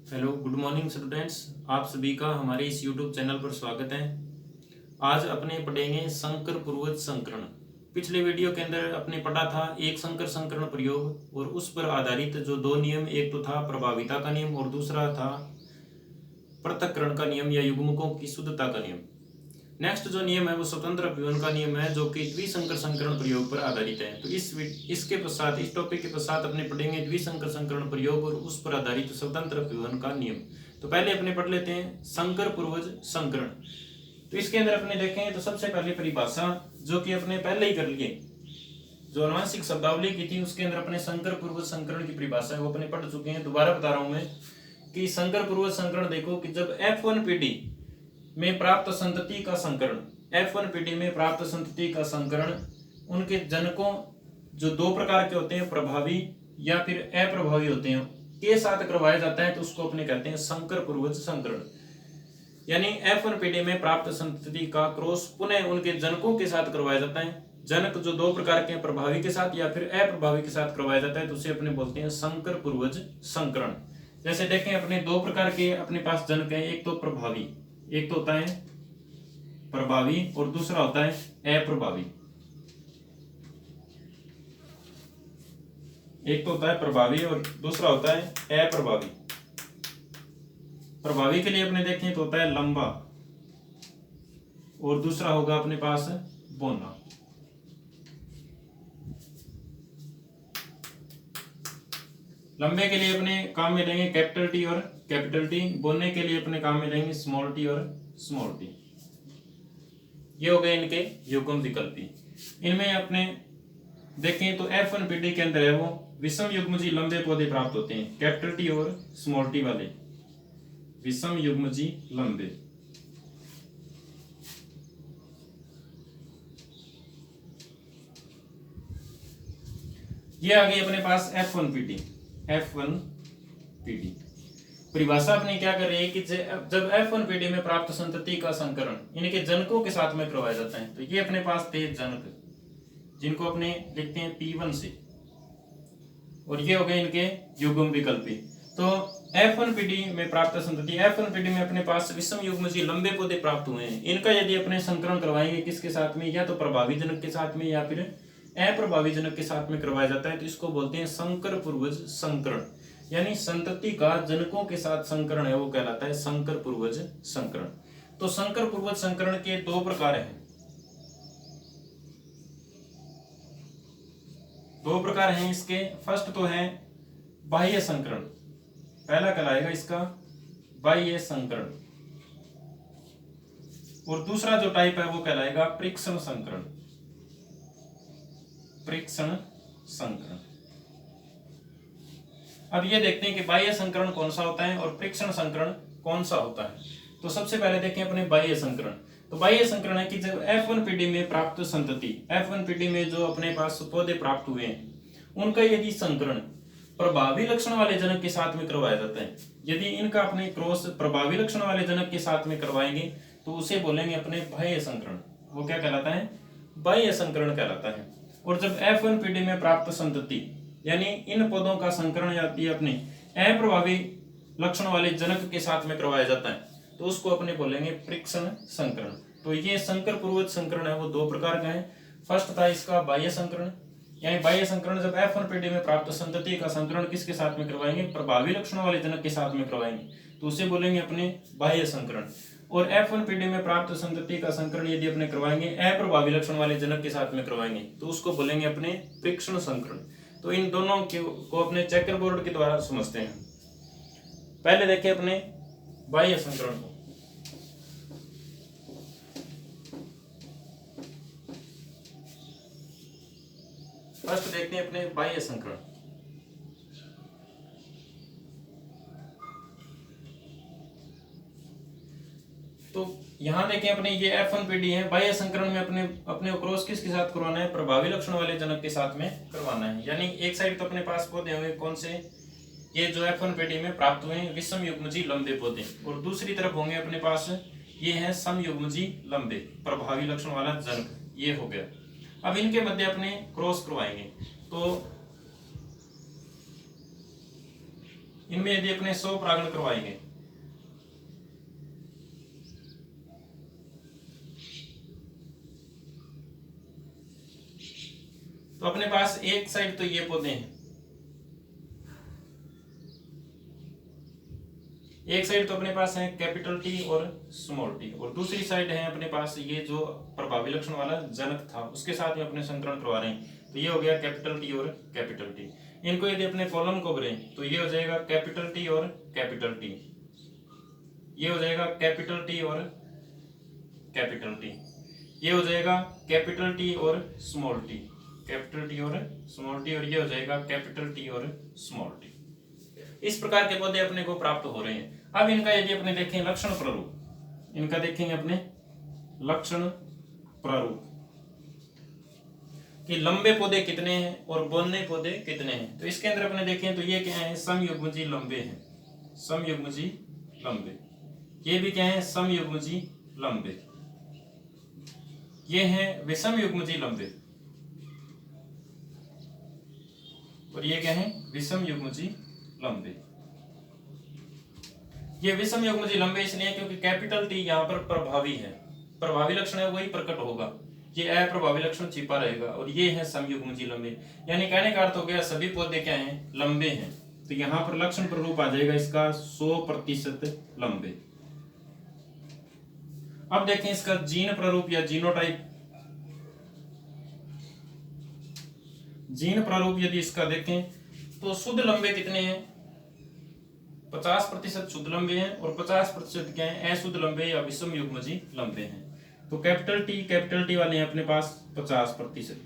Hello good morning students. आप सभी का हमारे इस यूट्यूब चैनल पर स्वागत है। आज अपने पढ़ेंगे संकर पूर्वज संकरण। पिछले वीडियो के अंदर अपने पढ़ा था एक संकर संकरण प्रयोग और उस पर आधारित जो दो नियम, एक तो था प्रभाविता का नियम और दूसरा था पृथक्करण का नियम या युग्मकों की शुद्धता का नियम। नेक्स्ट जो नियम है वो स्वतंत्र अपव्यवन का नियम है, जो कि द्विसंकर संकरण प्रयोग पर आधारित है। तो इसके पश्चात, इस टॉपिक के पश्चात अपने पढ़ेंगे द्विसंकर संकरण प्रयोग और उस पर आधारित स्वतंत्र अपव्यवन का नियम। तो पहले अपने पढ़ लेते हैं संकर पूर्वज संकरण। तो इसके अंदर अपने देखें तो सबसे पहले परिभाषा जो कि अपने पहले ही कर लिए, जो अनुवांशिक शब्दावली की थी उसके अंदर अपने संकर पूर्वज संकरण की परिभाषा है वो अपने पढ़ चुके हैं। दोबारा बता रहा हूं मैं कि संकर पूर्वज संकरण देखो कि जब F1 पीढ़ी में प्राप्त संतति का संकरण, F1 पीढ़ी में प्राप्त संतति का संकरण उनके जनकों जो दो प्रकार के होते हैं, प्रभावी या फिर अप्रभावी होते हैं, के साथ करवाया जाता है तो उसको अपने कहते हैं संकर पूर्वज संकरण। यानी F1 पीढ़ी में प्राप्त संतति का क्रॉस पुनः उनके जनकों के साथ करवाया जाता है। जनक जो दो प्रकार के, प्रभावी के साथ या फिर अप्रभावी के साथ करवाया जाता है तो उसे अपने बोलते हैं संकर पूर्वज संकरण। जैसे देखें अपने दो प्रकार के अपने पास जनक है, एक तो प्रभावी, एक तो होता है प्रभावी और दूसरा होता है अप्रभावी। एक तो होता है प्रभावी और दूसरा होता है अप्रभावी। प्रभावी के लिए अपने देखें तो होता है लंबा और दूसरा होगा अपने पास बोना। लंबे के लिए अपने काम में लेंगे कैपिटल टी और कैपिटल टी, बोलने के लिए अपने काम में लेंगे स्मॉल टी और स्मॉल टी। ये हो गए इनके युग्म विकल्पी। इनमें अपने देखें तो F1 पीढ़ी के अंदर है वो विषम युग्मजी लंबे पौधे प्राप्त होते हैं, कैपिटल टी और स्मॉल टी वाले विषम युग्मजी लंबे। ये आ गई अपने पास F1 पीढ़ी। F1 पीढ़ी परिभाषा अपने क्या कर रही है कि जब F1 पीढ़ी में प्राप्त संतति का संकरण इनके जनकों के साथ में करवाया जाता है तो ये अपने पास थे जनक, जिनको अपने लिखते हैं P1 से, और ये हो गए इनके युग्म विकल्पी। तो F1 पीढ़ी में प्राप्त संतति, F1 पीढ़ी में अपने पास विषम युग्मजी लंबे पौधे प्राप्त हुए हैं। इनका यदि अपने संकरण करवाएंगे किसके साथ में, या तो प्रभावी जनक के साथ में या फिर अप्रभावी जनक के साथ में करवाया जाता है तो इसको बोलते हैं संकर पूर्वज संकरण। यानी संतति का जनकों के साथ संकरण है वो कहलाता है संकर पूर्वज संकरण। तो संकर पूर्वज संकरण के दो प्रकार हैं, दो प्रकार हैं इसके। फर्स्ट तो है बाह्य संकरण, पहला कहलाएगा इसका बाह्य संकरण, और दूसरा जो टाइप है वो कहलाएगा परीक्षण संकरण। परीक्षण संकरण। अब ये देखते हैं कि बाह्य संकरण कौन सा होता है और परीक्षण संकरण कौन सा होता है। तो सबसे पहले देखें अपने बाह्य संकरण। तो बाह्य संकरण है कि जब F1 पीढ़ी में प्राप्त संतति, F1 पीढ़ी में जो अपने पास पौधे प्राप्त हुए हैं उनका यदि संकरण प्रभावी लक्षण वाले जनक के साथ में करवाया जाता है, यदि इनका अपने क्रॉस प्रभावी लक्षण वाले जनक के साथ में करवाएंगे तो उसे बोलेंगे अपने बाह्य संकरण। वो क्या कहलाता है? बाह्य संकरण कहलाता है। और जब F1 पीढ़ी में प्राप्त संतति यानी इन पौधों का संकरण या अपने अप्रभावी लक्षण वाले जनक के साथ में करवाया जाता है तो उसको अपने बोलेंगे परीक्षण संकरण। तो ये संकर पूर्वज संकरण है वो दो प्रकार का है। फर्स्ट था इसका बाह्य संकरण, यानी बाह्य संकरण जब F1 पीढ़ी में प्राप्त संतति का संकरण किसके साथ में करवाएंगे, प्रभावी लक्षण वाले जनक के साथ में करवाएंगे तो उसे बोलेंगे अपने बाह्य संकरण। और F1 पीढ़ी में प्राप्त संतति का संकरण यदि अपने करवाएंगे अप्रभावी लक्षण वाले जनक के साथ में करवाएंगे तो उसको बोलेंगे अपने परीक्षण संकरण। तो इन दोनों को अपने चेकर बोर्ड के द्वारा समझते हैं। पहले देखें अपने बाह्य संकरण को। फर्स्ट देखते हैं अपने बाह्य संकरण। तो यहां देखें अपने ये F1 पीढ़ी है, बाह्य संकरण में अपने क्रॉस किसके साथ करवाना है, प्रभावी लक्षण वाले जनक के साथ में करवाना है। यानी एक साइड तो अपने पास पौधे होंगे कौन से, ये जो F1 पीढ़ी में प्राप्त हुए हैं विषम युग्मजी लंबे पौधे, और दूसरी तरफ होंगे अपने पास ये है सम युग्मजी लंबे प्रभावी लक्षण वाला जनक, ये हो गया। अब इनके मध्य अपने क्रॉस करवाएंगे तो इनमें यदि अपने 100 परागण करवाएंगे तो अपने पास एक साइड तो ये पौधे हैं, एक साइड तो अपने पास है कैपिटल टी और स्मॉल टी, और दूसरी साइड है अपने पास ये जो प्रभावी लक्षण वाला जनक था उसके साथ में अपने संकरण करवा रहे हैं। तो ये हो गया कैपिटल टी और कैपिटल टी। इनको यदि अपने कॉलम को भरें तो ये हो जाएगा कैपिटल टी और कैपिटल टी, ये हो जाएगा कैपिटल टी और कैपिटल टी, ये हो जाएगा कैपिटल टी और स्मॉल टी, कैपिटल टी और स्मॉल टी, और ये हो जाएगा कैपिटल टी और स्मॉल टी। इस प्रकार के पौधे अपने को प्राप्त हो रहे हैं। अब इनका यदि अपने देखें लक्षण प्रारूप, इनका देखेंगे अपने लक्षण प्रारूप कि लंबे पौधे कितने हैं और बोलने पौधे कितने हैं। तो इसके अंदर अपने देखें तो ये क्या है, समयुग्मजी लंबे हैं, समयुग्मजी लंबे। ये भी क्या है, समयुग्मजी लंबे। ये हैं विषम युग्मजी लंबे, और ये क्या है, विषम युग्मजी लंबे। ये विषम युग्मजी लंबे इसलिए क्योंकि कैपिटल टी यहाँ पर प्रभावी है, प्रभावी लक्षण है वही प्रकट होगा, ये अप्रभावी लक्षण छिपा रहेगा, और ये है समयुग्मजी लंबे। यानी कहने का अर्थ हो गया सभी पौधे क्या हैं, लंबे हैं। तो यहाँ पर लक्षण प्रारूप आ जाएगा इसका 100% लंबे। अब देखें इसका जीन प्रारूप या जीनोटाइप। जीन प्रारूप यदि इसका देखें तो शुद्ध लंबे कितने हैं, 50% शुद्ध लंबे हैं और 50% क्या है, अशुद्ध लंबे या विषम युग्मजी लंबे हैं। तो कैपिटल टी वाले हैं अपने पास 50%,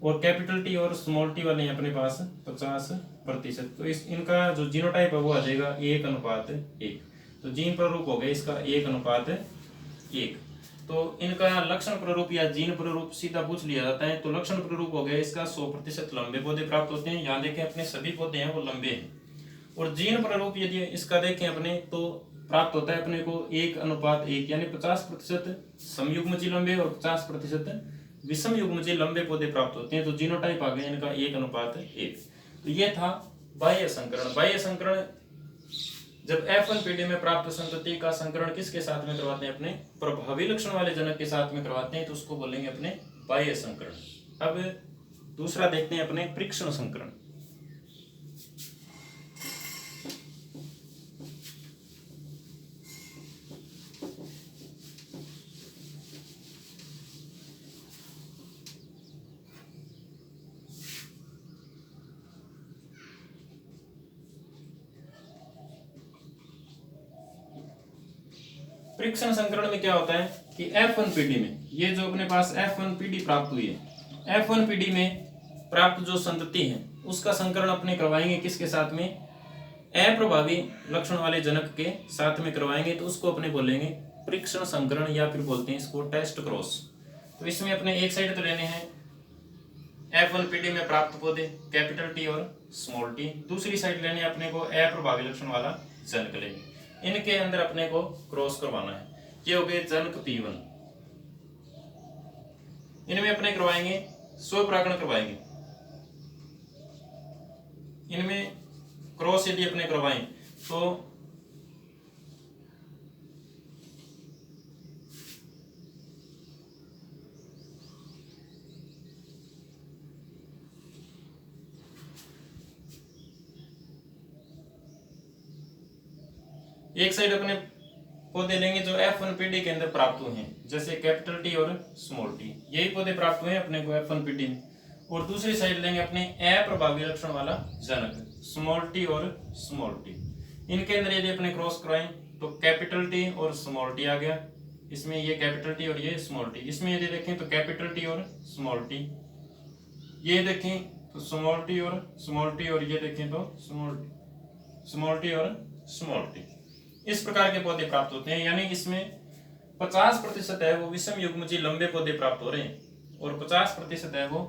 और कैपिटल टी और स्मॉल टी वाले हैं अपने पास 50%। तो इस इनका जो जीनोटाइप है वो आ जाएगा 1:1। तो जीन प्रारूप हो गया इसका 1:1। तो इनका लक्षण प्रारूप या जीन प्रारूप सीधा पूछ लिया जाता है। तो लक्षण प्रारूप हो गया इसका 100% लंबे पौधे प्राप्त होते हैं। यहाँ देखें अपने सभी पौधे हैं वो लंबे हैं। और जीन प्रारूप यदि इसका देखें अपने तो प्राप्त होता है अपने को 1:1, यानी 50% समयुग्मजी लंबे और 50% विषम युग्मजी लंबे पौधे प्राप्त होते हैं। तो जीनोटाइप आ गया इनका 1:1। तो ये था बाह्य संकरण। बाह्य संकरण जब F1 पीढ़ी में प्राप्त संतति का संकरण किसके साथ में करवाते हैं, अपने प्रभावी लक्षण वाले जनक के साथ में करवाते हैं, तो उसको बोलेंगे अपने बाह्य संकरण। अब दूसरा देखते हैं अपने परीक्षण संकरण। परीक्षण संकरण में क्या होता है कि F1 पीढ़ी में ये जो अपने पास F1 पीढ़ी प्राप्त हुई है, F1 पीढ़ी में प्राप्त जो संतति है उसका संकरण अपने करवाएंगे किसके साथ में, अप्रभावी लक्षण वाले जनक के साथ में करवाएंगे। तो उसको अपने बोलेंगे परीक्षण संकरण, या फिर बोलते हैं इसको टेस्ट क्रॉस। तो इसमें अपने एक साइड तो लेने हैं F1 पीढ़ी में प्राप्त पौधे कैपिटल टी और स्मॉल टी, दूसरी साइड लेने अपने को अप्रभावी लक्षण वाला जनक लेंगे। इनके अंदर अपने को क्रॉस करवाना है। ये हो गए जनक P1। इनमें अपने करवाएंगे 100 परागण करवाएंगे। इनमें क्रॉस यदि अपने करवाएं तो एक साइड अपने पौधे लेंगे जो F1 पीढ़ी के अंदर प्राप्त हुए हैं, जैसे कैपिटल टी और स्मॉल टी, यही पौधे प्राप्त हुए हैं अपने को F1 पीढ़ी में। और दूसरी साइड लेंगे अपने अप्रभावी लक्षण वाला जनक स्मॉल टी और स्मॉल टी। इनके अंदर यदि अपने क्रॉस कराएं तो कैपिटल टी और स्मॉल टी आ गया, इसमें ये कैपिटल टी और ये स्मॉल टी। इसमें यदि देखें तो कैपिटल टी और स्मॉल टी, ये देखें तो स्मॉल टी और स्मॉल टी, और ये देखें तो स्मॉल टी और स्मॉल टी। इस प्रकार के पौधे प्राप्त होते हैं। यानी इसमें 50% है वो विषम युग्मजी लंबे पौधे प्राप्त हो रहे हैं और 50% है वो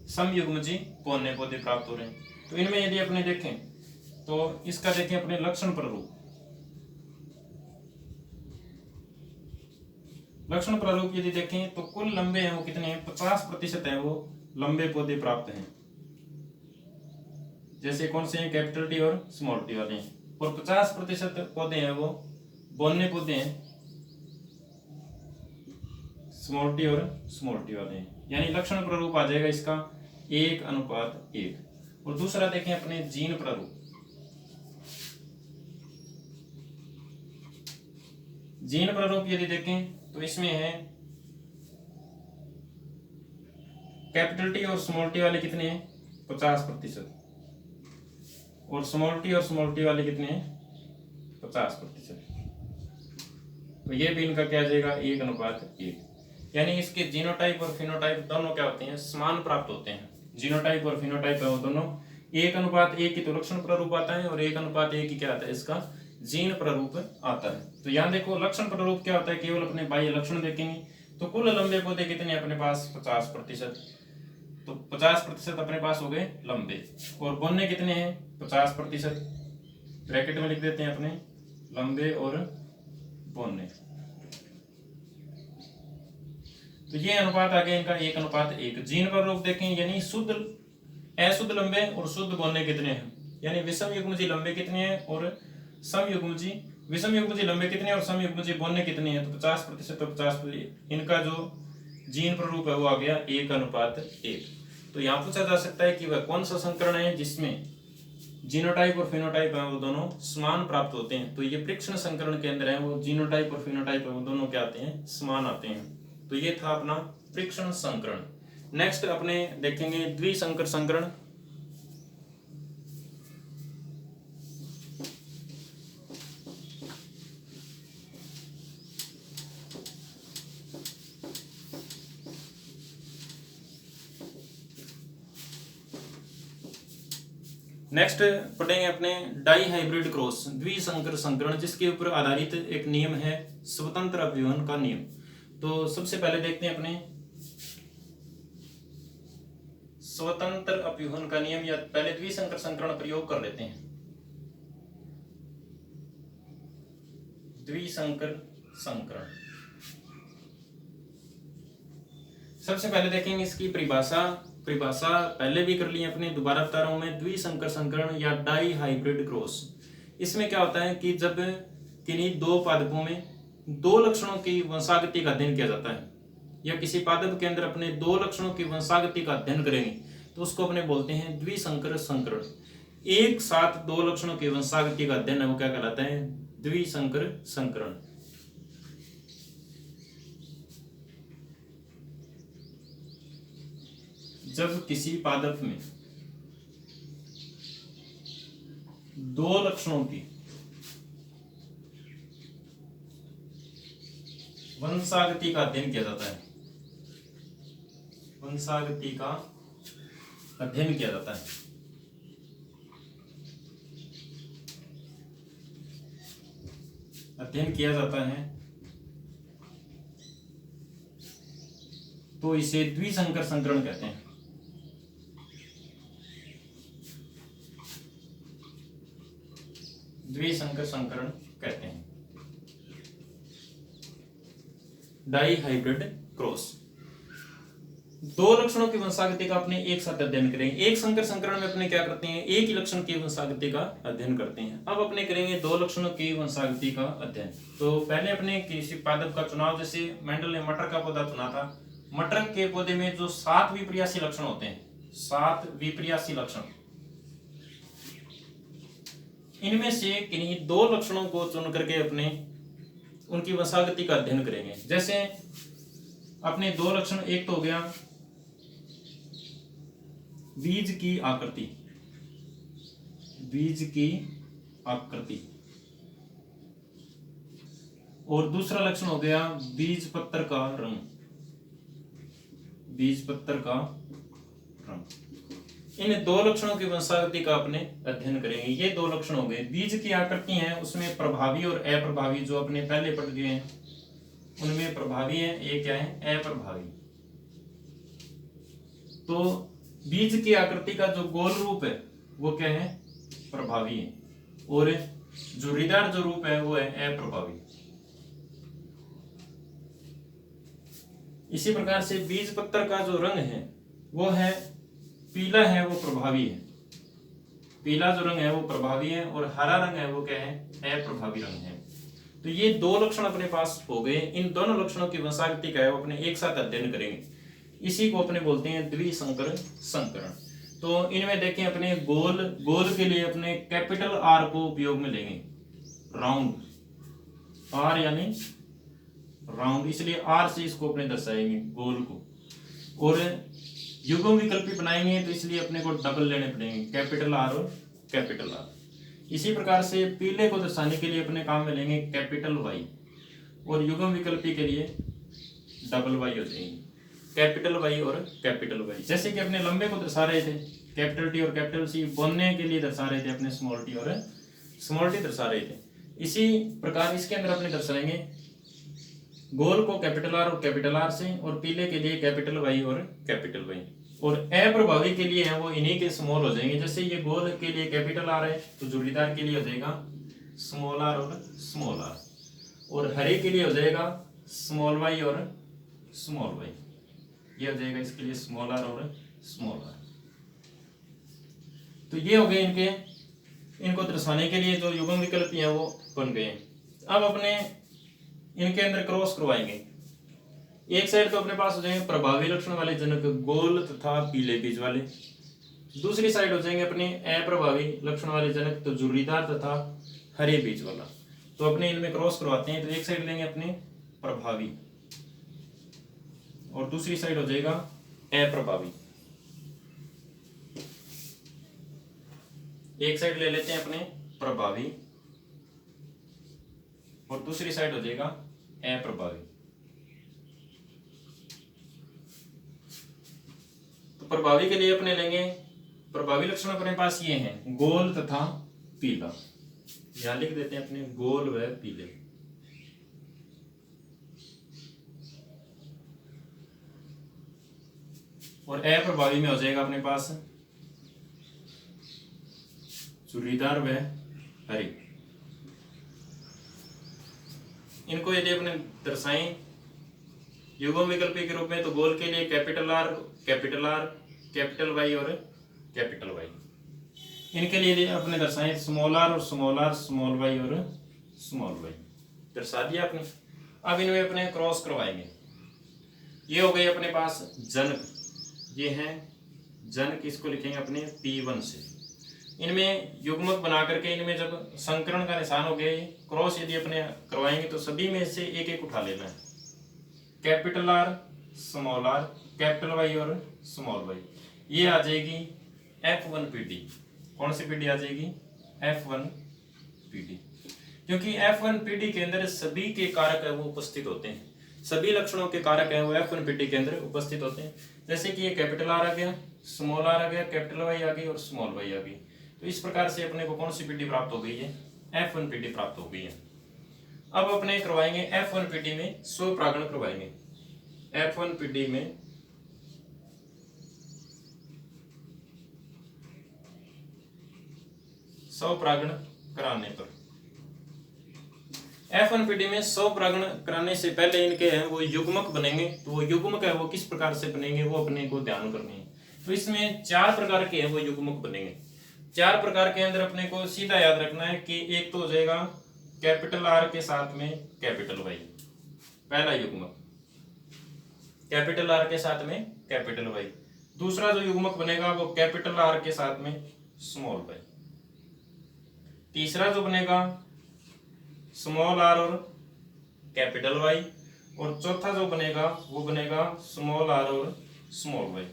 समयुग्मजी पौधे पौधे प्राप्त हो रहे हैं। तो इनमें यदि अपने देखें तो इसका देखें अपने लक्षण प्रारूप। लक्षण प्रारूप यदि देखें तो कुल लंबे हैं वो कितने हैं, 50% है वो लंबे पौधे प्राप्त हैं। जैसे कौन से हैं, कैपिटल टी और स्मॉल टी वाले हैं। और 50% पौधे हैं वो बोनने पौधे हैं, स्मॉल टी और स्मॉल टी वाले हैं। यानी लक्षण प्रारूप आ जाएगा इसका 1:1। और दूसरा देखें अपने जीन प्रारूप। जीन प्रारूप यदि देखें तो इसमें है कैपिटल टी और स्मॉल टी वाले कितने हैं, 50%। और स्मॉल टी और स्मॉल टी वाले कितने हैं, 50%। तो ये भी इनका क्या आ जाएगा, 1:1। यानी इसके जीनोटाइप और फिनोटाइप दोनों क्या होते हैं, समान प्राप्त होते हैं। जीनोटाइप और फिनोटाइप है वो दोनों 1:1 की तो लक्षण प्रारूप आता है, और 1:1 की क्या आता है, इसका जीन प्रारूप आता है। तो यहाँ देखो लक्षण प्रारूप क्या होता है, केवल अपने बाह्य लक्षण देखेंगे। तो कुल लंबे पौधे कितने अपने पास, 50%। तो 50% अपने पास हो गए लंबे। और बोनने कितने हैं, 50%। ब्रैकेट में लिख देते हैं अपने लंबे और बोनने। तो ये अनुपात आ गया इनका 1:1। जीन प्रारूप देखें, यानी शुद्ध अशुद्ध लंबे और शुद्ध बोनने कितने हैं, यानी विषम युग्मजी लंबे कितने हैं और सम युग्मजी विषम युग्मजी लंबे कितने हैं और सम युग्मजी बोनने कितने हैं। तो 50% और 50%। इनका जो जीन प्रारूप है वो आ गया 1:1। तो यहाँ पूछा जा सकता है कि वह कौन सा संकरण है जिसमें जीनोटाइप और फिनोटाइप है वो दोनों समान प्राप्त होते हैं। तो ये परीक्षण संकरण के अंदर है वो जीनोटाइप और फिनोटाइप है वो दोनों क्या आते हैं, समान आते हैं। तो ये था अपना परीक्षण संकरण। नेक्स्ट अपने देखेंगे द्विसंकर संकरण। नेक्स्ट पढ़ेंगे अपने डाई हाइब्रिड क्रॉस द्विसंकर संकरण, जिसके ऊपर आधारित एक नियम है स्वतंत्र अपव्यूहन का नियम। तो सबसे पहले देखते हैं अपने स्वतंत्र अपव्यूहन का नियम, या पहले द्विसंकर संकरण प्रयोग कर लेते हैं। द्विसंकर संकरण सबसे पहले देखेंगे इसकी परिभाषा पहले भी कर ली है अपने, दोबारा बता रहा हूं मैं। द्विसंकर संकरण या डाई हाइब्रिड क्रॉस, इसमें क्या होता है कि जब किन्हीं दो पादपों में दो लक्षणों की वंशागति का अध्ययन किया जाता है, या किसी पादप के अंदर अपने दो लक्षणों की वंशागति का अध्ययन करेंगे, तो उसको अपने बोलते हैं द्विसंकर संकरण। एक साथ दो लक्षणों की वंशागति का अध्ययन है वो क्या कहलाता है, द्विसंकर संकरण। जब किसी पादप में दो लक्षणों की वंशागति का अध्ययन किया जाता है, वंशागति का अध्ययन किया जाता है, अध्ययन किया जाता है, तो इसे द्विसंकर संकरण कहते हैं। द्विसंकर संकरण कहते हैं। डाई हाइब्रिड क्रॉस, दो लक्षणों की वंशागति का अपने एक साथ अध्ययन करेंगे। एक संकर संकरण में अपने क्या करते हैं, एक ही लक्षण की वंशागति का अध्ययन करते हैं। अब अपने करेंगे दो लक्षणों की वंशागति का अध्ययन। तो पहले अपने किसी पादप का चुनाव, जैसे मेंडल ने मटर का पौधा चुना था। मटर के पौधे में जो 7 विपर्यासी लक्षण होते हैं, 7 विपर्यासी लक्षण, इनमें से किन्हीं दो लक्षणों को चुन करके अपने उनकी वंशागति का अध्ययन करेंगे। जैसे अपने दो लक्षण, एक तो हो गया बीज की आकृति, बीज की आकृति, और दूसरा लक्षण हो गया बीज पत्र का रंग, बीज पत्र का रंग। इन दो लक्षणों की वंशागति का अपने अध्ययन करेंगे। ये दो लक्षण हो गए। बीज की आकृति है, उसमें प्रभावी और अप्रभावी, जो अपने पहले पढ़ गए हैं उनमें प्रभावी है, ये क्या है, अप्रभावी। तो बीज की आकृति का जो गोल रूप है वो क्या है, प्रभावी है, और जो हृदय जो रूप है वो है अप्रभावी। इसी प्रकार से बीज पत्र का जो रंग है वो है पीला है, वो प्रभावी है। पीला जो रंग है वो प्रभावी है और हरा रंग है वो क्या है, अप्रभावी रंग है। तो ये दो लक्षण अपने पास हो गए। इन दोनों लक्षणों की वसाकृति का है वो अपने एक साथ अध्ययन करेंगे। इसी को अपने बोलते हैं द्विसंकर संकरण। तो इनमें देखें अपने गोल गोल के लिए अपने कैपिटल आर को उपयोग में लेंगे, राउंड आर यानी राउंड, इसलिए आर से इसको अपने दर्शाएंगे गोल को। और युग्म विकल्पी बनाएंगे तो इसलिए अपने को डबल लेने पड़ेंगे, कैपिटल आर और कैपिटल आर। इसी प्रकार से पीले को दर्शाने के लिए अपने काम में लेंगे कैपिटल वाई और युग्म विकल्पी के लिए डबल वाई हो जाएंगे, कैपिटल वाई और कैपिटल वाई। जैसे कि अपने लंबे को दर्शा रहे थे कैपिटल टी और कैपिटल सी, बोलने के लिए दर्शा रहे थे अपने स्मॉल टी और स्मॉल टी दर्शा रहे थे। इसी प्रकार इसके अंदर अपने दर्शाएंगे गोल को कैपिटल आर और कैपिटल आर से और पीले के लिए कैपिटल वाई और कैपिटल वाई। और अप्रभावी के लिए है वो इन्हीं के स्मॉल हो जाएंगे। जैसे ये गोल के लिए कैपिटल आर है तो झुर्रीदार के लिए हो जाएगा स्मॉल आर और स्मॉल आर, और हरे के लिए हो जाएगा स्मॉल वाई और स्मॉल वाई। ये हो जाएगा इसके लिए स्मॉल आर और स्मॉल आर। तो ये हो गए इनके, इनको दर्शाने के लिए जो युग्म विकल्प हैं वो बन गए। अब अपने इनके अंदर क्रॉस करवाएंगे। एक साइड तो अपने पास हो जाएंगे प्रभावी लक्षण वाले जनक गोल तथा पीले बीज वाले, दूसरी साइड हो जाएंगे अपने अप्रभावी लक्षण वाले जनक तो झुर्रीदार तथा हरे बीज वाला। तो अपने इनमें क्रॉस करवाते हैं। तो एक साइड लेंगे अपने प्रभावी और दूसरी साइड हो जाएगा अप्रभावी। एक साइड ले लेते हैं अपने प्रभावी और दूसरी साइड हो जाएगा अप्रभावी। तो प्रभावी के लिए अपने लेंगे, प्रभावी लक्षण अपने पास ये हैं गोल तथा पीला, यहां लिख देते हैं अपने गोल व पीले। और अप्रभावी में हो जाएगा अपने पास झुर्रीदार व हरी। इनको यदि अपने दर्शाएं युग्म विकल्पी के रूप में तो गोल के लिए कैपिटल आर, कैपिटल वाई और कैपिटल वाई। इनके लिए यदि अपने दर्शाएं स्मॉल आर, स्मॉल वाई और स्मॉल वाई। दर्शा दिया आपने। अब इनमें अपने क्रॉस करवाएंगे। ये हो गए अपने पास जनक, ये हैं जनक, इसको लिखेंगे अपने P1 से। इनमें युग्मक बना करके इनमें जब संकरण का निशान हो गया, क्रॉस यदि अपने करवाएंगे तो सभी में से एक एक उठा लेना है, कैपिटल आर, कैपिटल वाई और स्मॉल वाई। ये आ जाएगी F1 PD। कौन सी PD आ जाएगी? F1 PD। क्योंकि F1 PD के अंदर सभी के कारक है वो उपस्थित होते हैं, सभी लक्षणों के कारक है वो F1 PD के अंदर उपस्थित होते हैं। जैसे कि ये कैपिटल आर आ गया, स्मॉल आर आ गया, कैपिटल वाई आ गई और स्मॉल वाई आ गई। तो इस प्रकार से अपने को कौन सी पीडी प्राप्त हो गई है? F1 पीडी प्राप्त हो गई है। अब अपने करवाएंगे F1 पीडी में स्वपरागण करवाएंगे। F1 पीडी में स्वपरागण कराने पर, F1 पीडी में स्वपरागण कराने से पहले इनके हैं वो युग्मक बनेंगे। तो वो युग्मक है वो किस प्रकार से बनेंगे वो अपने को ध्यान करनी है। तो इसमें 4 प्रकार के हैं वो युग्मक बनेंगे। 4 प्रकार के अंदर अपने को सीधा याद रखना है कि एक तो हो जाएगा कैपिटल आर के साथ में कैपिटल वाई, पहला युग्मक कैपिटल आर के साथ में कैपिटल वाई। दूसरा जो युग्मक बनेगा वो कैपिटल आर के साथ में स्मॉल वाई। तीसरा जो बनेगा स्मॉल आर और कैपिटल वाई। और चौथा जो बनेगा वो बनेगा स्मॉल आर और स्मॉल वाई।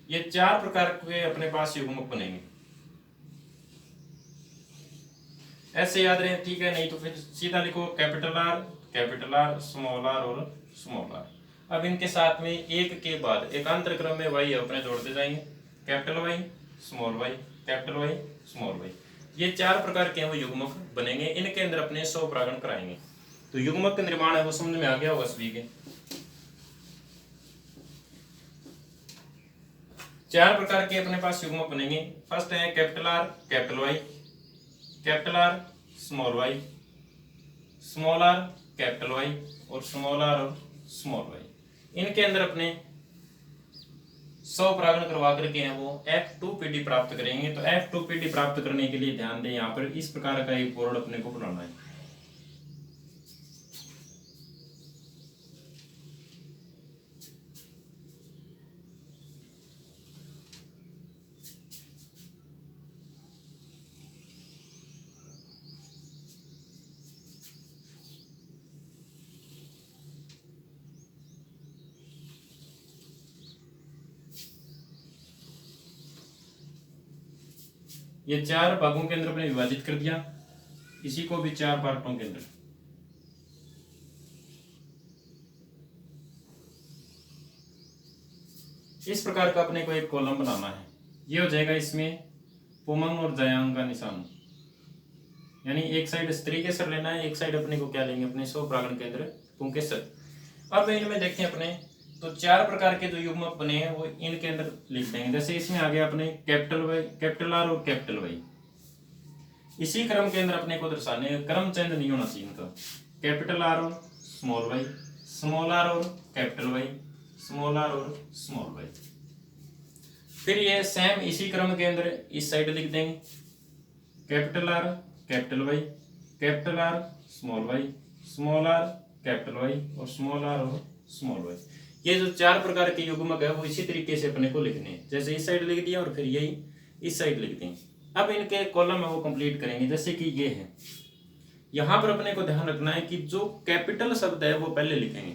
ये 4 प्रकार के अपने पास युग्मक बनेंगे। ऐसे याद रहे, ठीक है? नहीं तो फिर सीधा लिखो कैपिटल आर, स्मॉल आर और स्मॉल आर। अब इनके साथ में एक के बाद एकांतर क्रम में वाई अपने जोड़ते जाएंगे, capital Y, small Y, capital Y, small Y. ये 4 प्रकार के वो युग्मक बनेंगे। इनके अंदर अपने स्वपरागण कराएंगे। तो युग्मक का निर्माण है वो समझ में आ गया होगा सभी के। 4 प्रकार के अपने पास युग्मक बनेंगे। फर्स्ट है capital R, capital Y, capital R, small Y, small R, capital Y और स्मॉल आर और स्मॉल वाई। इनके अंदर अपने 100 परागण करवा करके हैं वो F2PD प्राप्त करेंगे। तो F2PD प्राप्त करने के लिए ध्यान दें, यहाँ पर इस प्रकार का एक बोर्ड अपने को बनाना है। ये 4 भागों के अंदर अपने विभाजित कर दिया, इसी को भी 4 पार्टों के अंदर। इस प्रकार का अपने को एक कॉलम बनाना है। ये हो जाएगा इसमें पुमंग और जयांग का निशान, यानी एक साइड स्त्री केसर लेना है, एक साइड अपने को क्या लेंगे, अपने 100 परागण के अंदर पुंकेसर। अब इनमें देखें अपने तो 4 प्रकार के जो युग्मक बने हैं वो इनके अंदर लिख देंगे। जैसे इसमें आ गया अपने कैपिटल वाई, कैपिटल आर और कैपिटल वाई। इसी क्रम के अंदर अपने को दर्शाने, क्रम चेंज नहीं होना चाहिए इनका। कैपिटल आर और स्मॉल वाई, स्मॉल आर और कैपिटल वाई, स्मॉल आर और स्मॉल वाई। फिर ये सेम इसी क्रम के अंदर इस साइड लिख देंगे, capital R capital Y, capital R small Y, small R capital Y और स्मॉल आर और स्मॉल वाई। ये जो 4 प्रकार के युग्मक है वो इसी तरीके से अपने को लिखने हैं। जैसे इस साइड लिख दिया और फिर यही इस साइड लिख देंगे। अब इनके कॉलम है वो कंप्लीट करेंगे। जैसे कि ये है, यहां पर अपने को ध्यान रखना है कि जो कैपिटल शब्द है वो पहले लिखेंगे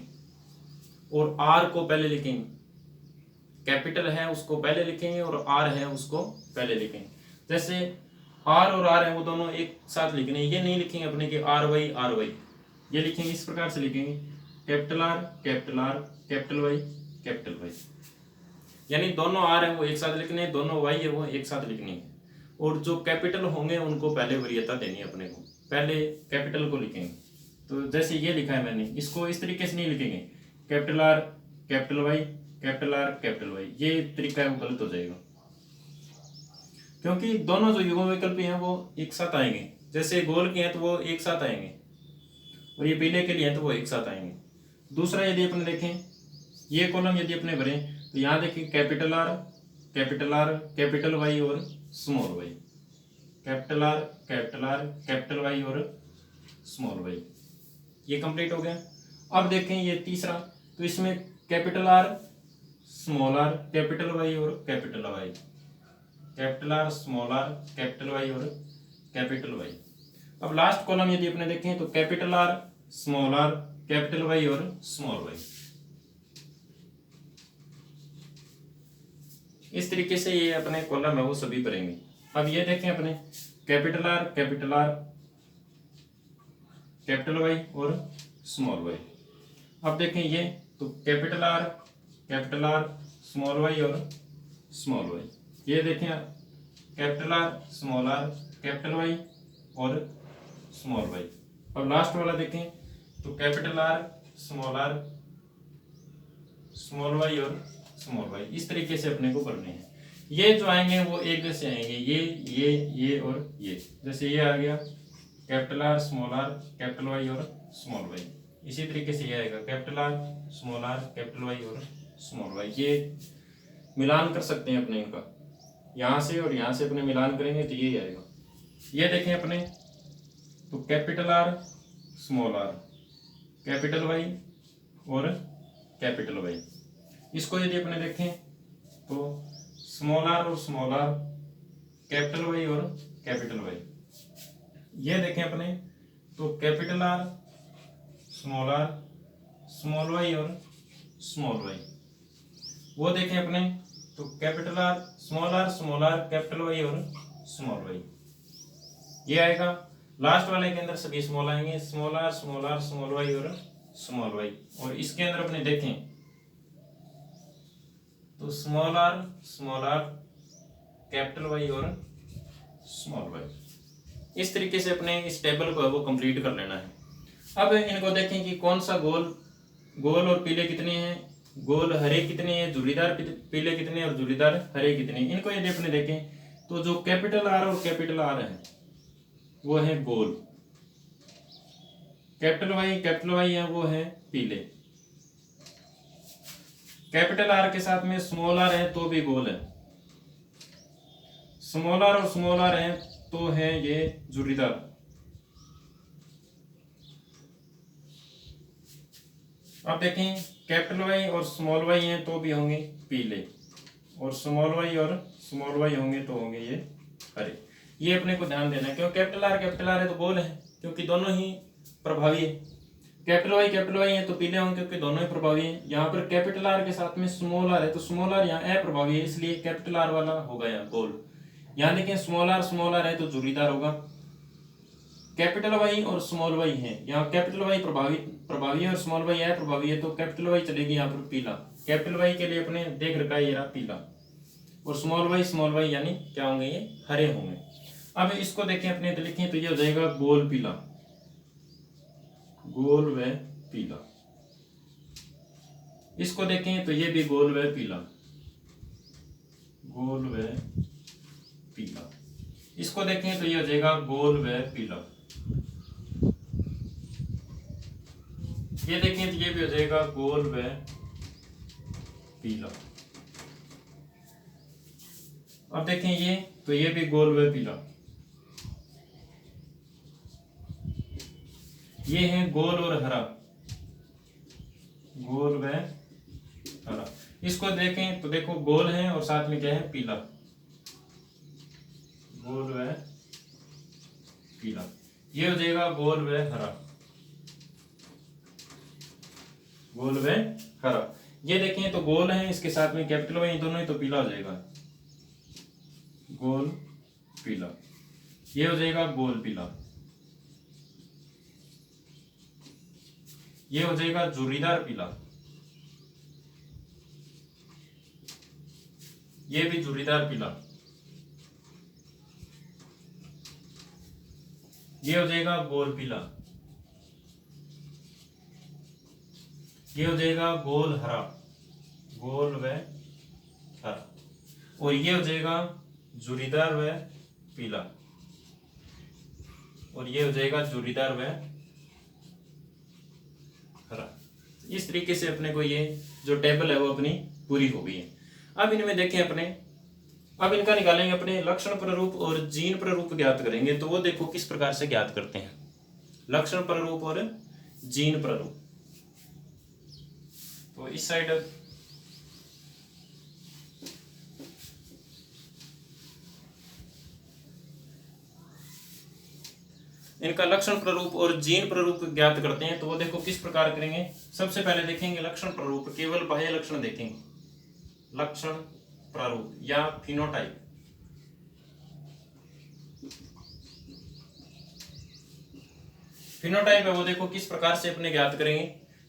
और आर को पहले लिखेंगे। कैपिटल है उसको पहले लिखेंगे और आर है उसको पहले लिखेंगे। जैसे आर और आर है वो दोनों एक साथ लिखने, ये नहीं लिखेंगे अपने के आर वाई, ये लिखेंगे इस प्रकार से लिखेंगे, capital R capital R capital Y, यानी दोनों आर है वो एक साथ लिखने, दोनों वाई है वो एक साथ लिखनी है। और जो कैपिटल होंगे उनको पहले वरीयता देनी है, अपने को पहले कैपिटल को लिखेंगे। तो जैसे ये लिखा है मैंने, इसको इस तरीके से नहीं लिखेंगे, capital R capital Y, capital R capital Y, ये तरीका है वो गलत हो जाएगा, क्योंकि दोनों जो युग्म विकल्प हैं वो एक साथ आएंगे। जैसे गोल के हैं तो वो एक साथ आएंगे और ये पीले के लिए हैं तो वो एक साथ आएंगे। दूसरा यदि अपने देखें, ये कॉलम यदि अपने भरें तो यहाँ देखिए कैपिटल आर कैपिटल वाई और small Y, capital R capital Y और स्मॉल वाई, ये कंप्लीट हो गया। अब देखें ये तीसरा, तो इसमें capital R small R capital Y और capital Y, capital R small R capital Y और कैपिटल वाई। अब लास्ट कॉलम यदि अपने देखें तो capital R small R capital Y और स्मॉल वाई। इस तरीके से ये अपने कॉलम है वो सभी भरेंगे। अब ये देखें अपने कैपिटल आर कैपिटल वाई और स्मॉल वाई। अब देखें ये तो कैपिटल आर स्मॉल वाई और स्मॉल वाई। ये देखें कैपिटल आर कैपिटल वाई और स्मॉल वाई। अब लास्ट वाला देखें तो कैपिटल आर स्मॉल वाई और स्मॉल वाई। इस तरीके से अपने को करने हैं। ये जो आएंगे वो एक जैसे आएंगे, ये और ये। जैसे ये आ गया कैपिटल आर कैपिटल वाई और स्मॉल वाई, इसी तरीके से ये आएगा कैपिटल आर कैपिटल वाई और स्मॉल वाई। ये मिलान कर सकते हैं अपने इनका, यहाँ से और यहाँ से अपने मिलान करेंगे तो ये आएगा। ये देखें अपने तो कैपिटल आर कैपिटल वाई और कैपिटल वाई। इसको यदि अपने देखें तो स्मॉल आर कैपिटल वाई और कैपिटल वाई। ये देखें अपने तो कैपिटल आर स्मॉल वाई और स्मॉल वाई। वो देखें अपने तो कैपिटल आर कैपिटल वाई और स्मॉल वाई, ये आएगा। लास्ट वाले के अंदर सभी स्मॉल आएंगे, स्मॉल आर स्मॉल वाई और स्मॉल वाई। और इसके अंदर अपने देखें तो स्मॉल आर कैपिटल वाई और स्मॉल वाई। इस तरीके से अपने इस टेबल को वो कंप्लीट कर लेना है। अब इनको देखें कि कौन सा गोल और पीले कितने हैं, गोल हरे कितने हैं, झुर्रीदार पीले कितने और झुर्रीदार हरे कितने। इनको यदि अपने देखें तो जो कैपिटल आर और कैपिटल आर है वो है गोल, कैपिटल वाई है वो है पीले, कैपिटल आर के साथ में स्मॉल आर है तो भी गोल है, स्मॉल आर और स्मॉल आर है तो है ये जुड़ीदार। अब देखें कैपिटल वाई और स्मॉल वाई हैं तो भी होंगे पीले, और स्मॉल वाई और स्मॉल वाई होंगे तो होंगे ये हरे। ये अपने को ध्यान देना है, क्यों कैपिटल आर है तो गोल है क्योंकि दोनों ही प्रभावी है। कैपिटल वाई है तो पीले होंगे क्योंकि दोनों ही प्रभावी है। यहाँ पर कैपिटल आर के साथ में स्मॉल आर है तो स्मॉल आर यहाँ अप्रभावी है, इसलिए कैपिटल आर वाला होगा यहाँ गोल। यहाँ देखें स्मॉल आर है तो जुड़ीदार होगा। कैपिटल वाई और स्मॉल वाई है, यहाँ कैपिटल वाई प्रभावी है और स्मॉल वाई अप्रभावी है, तो कैपिटल वाई चलेगी यहाँ पर पीला। कैपिटल वाई के लिए अपने देख रखा है ये रहा पीला, और स्मॉल वाई यानी क्या होंगे ये हरे होंगे। अब इसको देखें अपने तो लिखें तो ये हो जाएगा गोल पीला, गोल व पीला। इसको देखें तो ये भी गोल व पीला, गोल व पीला। इसको देखें तो ये हो जाएगा गोल व पीला। ये देखें तो ये भी हो जाएगा गोल व पीला। अब देखें ये तो ये भी गोल व पीला। ये है गोल और हरा, गोल व हरा। इसको देखें तो देखो गोल है और साथ में क्या है पीला, गोल व पीला। ये हो जाएगा गोल व हरा, गोल व हरा। ये देखें तो गोल है, इसके साथ में कैपिटल वाई दोनों ही तो पीला हो जाएगा, गोल पीला। ये हो जाएगा गोल पीला। ये हो जाएगा जुड़ीदार पीला, ये भी जुड़ीदार पीला। ये हो जाएगा गोल पीला। ये हो जाएगा गोल हरा, गोल व हरा। और ये हो जाएगा जुड़ीदार व पीला, और ये हो जाएगा जुड़ीदार व हरा। इस तरीके से अपने को ये जो टेबल है वो अपनी पूरी हो गई है। अब इनमें देखें अपने, अब इनका निकालेंगे अपने लक्षण प्ररूप और जीन प्ररूप ज्ञात करेंगे। तो वो देखो किस प्रकार से ज्ञात करते हैं, लक्षण प्ररूप और जीन प्ररूप। तो इस साइड इनका लक्षण प्ररूप और जीन प्ररूप ज्ञात करते हैं। तो वो देखो किस प्रकार करेंगे। सबसे पहले देखेंगे लक्षण प्ररूप, केवल बाह्य लक्षण देखेंगे, लक्षण प्रारूप या फिनोटाइप। फिनोटाइप है वो देखो किस प्रकार से अपने ज्ञात करेंगे।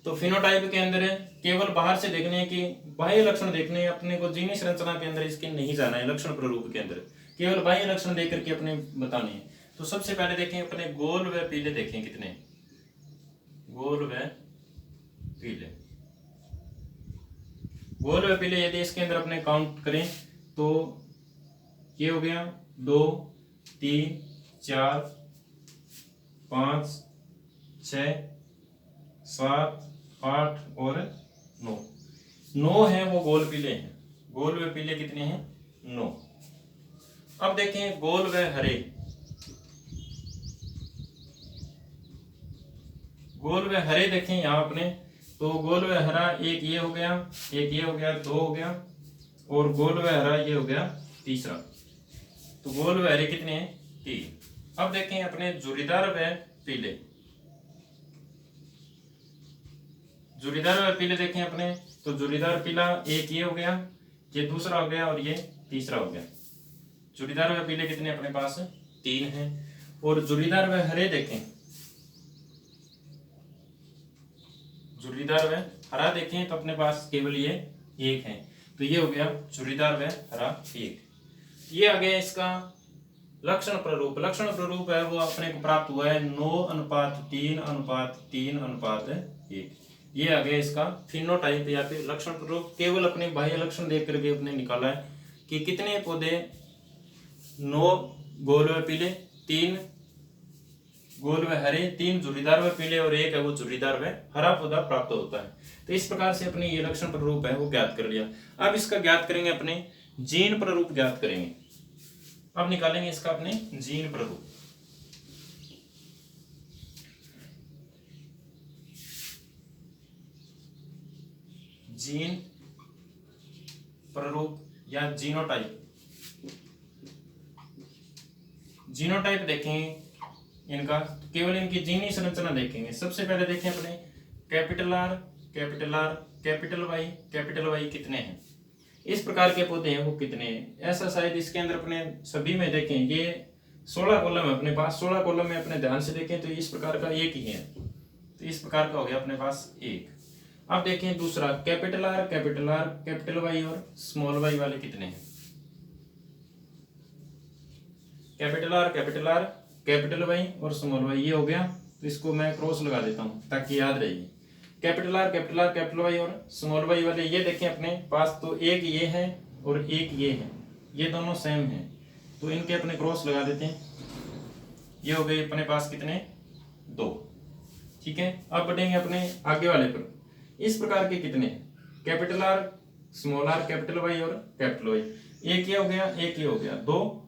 तो फिनोटाइप के अंदर केवल बाहर से देखने की बाह्य लक्षण देखने हैं, अपने को जीनी संरचना के अंदर इसके नहीं जाना है। लक्षण प्रारूप के अंदर केवल बाह्य लक्षण देख करके अपने बताने हैं। तो सबसे पहले देखें अपने गोल व पीले, देखें कितने गोल व पीले। गोल व पीले यदि इसके अंदर अपने काउंट करें तो ये हो गया 2 3 4 5 6 7 8 और 9। 9 है वो गोल पीले हैं। गोल व पीले कितने हैं 9। अब देखें गोल व हरे, गोल व हरे देखें यहाँ अपने। तो गोल व हरा एक ये हो गया, एक ये हो गया, 2 हो गया, और गोल व हरा ये हो गया तीसरा। तो गोल व हरे कितने हैं 3। अब देखें अपने जुड़ीदार व पीले, जुड़ीदार व पीले देखें अपने। तो जुड़ीदार पीला एक ये हो गया, ये दूसरा हो गया, और ये तीसरा हो गया। जुड़ीदार व पीले कितने अपने पास 3 हैं। और जुड़ीदार व हरे देखें, जुड़ीदार व हरा देखें तो अपने पास केवल ये एक है। तो ये हो गया जुड़ीदार व हरा 1। ये आ गया इसका लक्षण प्ररूप। लक्षण प्ररूप है वो अपने को प्राप्त हुआ है 9:3:3:1। ये आ गया इसका फिनोटाइप या फिर लक्षण प्ररूप। केवल अपने बाह्य लक्षण देख करके अपने निकाला है कि कितने पौधे 9 गोल व पीले, 3 गोल व हरे, 3 झुर्रीदार व पीले और 1 है वो झुर्रीदार व हरा पौधा प्राप्त होता है। तो इस प्रकार से अपने ये लक्षण प्ररूप है वो ज्ञात कर लिया। अब इसका ज्ञात करेंगे अपने जीन प्ररूप ज्ञात करेंगे। अब निकालेंगे इसका अपने जीन प्ररूप। जीन प्ररूप या जीनोटाइप। जीनोटाइप देखेंगे इनका, तो केवल इनकी जीनी संरचना देखेंगे। सबसे पहले देखें अपने capital R, capital R, capital Y कितने हैं, इस प्रकार के पौधे हैं वो कितने हैं। ऐसा शायद इसके अंदर अपने सभी में देखें, ये 16 कॉलम है अपने पास। 16 कॉलम में अपने ध्यान से देखें तो इस प्रकार का एक ही है, तो इस प्रकार का हो गया अपने पास एक। अब देखें दूसरा कैपिटल आर, कैपिटल वाई और स्मॉल वाई वाले कितने हैं। कैपिटल आर, कैपिटल वाई और स्मॉल वाई ये हो गया, तो इसको मैं क्रॉस लगा देता हूं ताकि याद रहे। कैपिटल आर, कैपिटल वाई और स्मॉल वाई वाले ये देखें अपने पास, तो एक ये है और एक ये है, ये दोनों सेम है, तो इनके अपने क्रॉस लगा देते हैं। ये हो गए अपने पास कितने, 2। ठीक है, अब बढ़ेंगे अपने आगे वाले पर। इस प्रकार के कितने हैं, capital R, small R, capital Y और कैपिटल वाई। एक ये हो गया, एक ये हो गया, 2,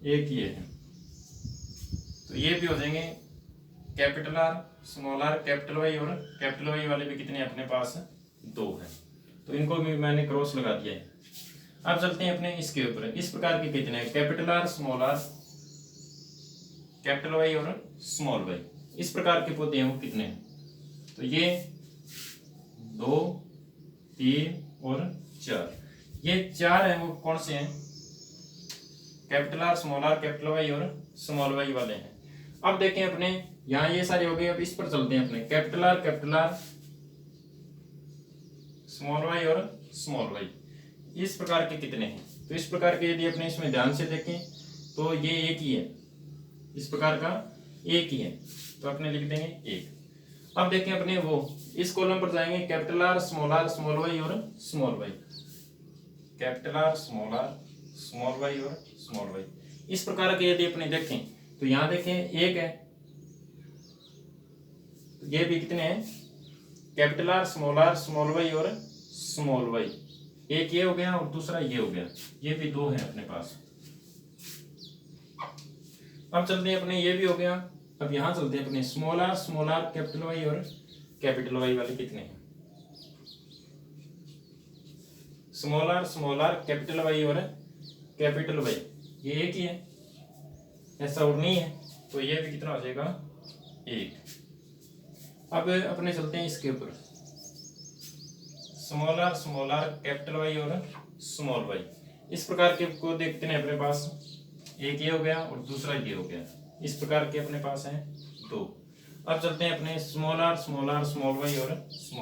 एक ये है, तो ये भी हो जाएंगे capital R, small R, capital Y और कैपिटल वाई वाले भी कितने अपने पास 2 है, तो इनको भी मैंने क्रॉस लगा दिया है। अब चलते हैं अपने इसके ऊपर। इस प्रकार के कितने हैं, capital R, small R, capital Y और स्मॉल वाई, इस प्रकार के पौधे हैं वो कितने हैं, तो ये 2, 3 और 4, ये 4 है वो कौन से हैं, capital R, small R, capital Y और स्मॉल वाई वाले हैं। अब देखें अपने यहाँ ये सारे हो गए, अब इस पर चलते हैं अपने कैपिटल आर, स्मॉल वाई और स्मॉल वाई, इस प्रकार के कितने हैं। तो इस प्रकार के यदि अपने इसमें ध्यान से देखें तो ये एक ही है, इस प्रकार का एक ही है, तो अपने लिख देंगे 1। अब देखें अपने वो इस कॉलम पर जाएंगे, कैपिटल आर, स्मॉल वाई और small Y, capital R, small Y और स्मॉल वाई, इस प्रकार के यदि अपने देखें तो यहाँ देखें एक है, तो ये भी कितने हैं, कैपिटल आर, स्मॉल वाई और स्मॉल वाई, एक ये हो गया और दूसरा ये हो गया, ये भी 2 है अपने पास। अब चलते हैं अपने, ये भी हो गया। अब यहाँ चलते हैं अपने स्मॉल आर, कैपिटल वाई और कैपिटल वाई वाले कितने हैं, स्मॉल आर, कैपिटल वाई और कैपिटल वाई, ये एक ही है, ऐसा और नहीं है, तो ये भी कितना हो जाएगा 1। अब अपने चलते हैं इसके ऊपर, स्मॉल आर, कैपिटल वाई और स्मॉल वाई, इस प्रकार के को देखते हैं अपने पास, एक ये हो गया और दूसरा ये हो गया, इस प्रकार के अपने पास हैं 2। अब चलते हैं अपने स्मॉल आर, स्मॉल वाई और स्मॉल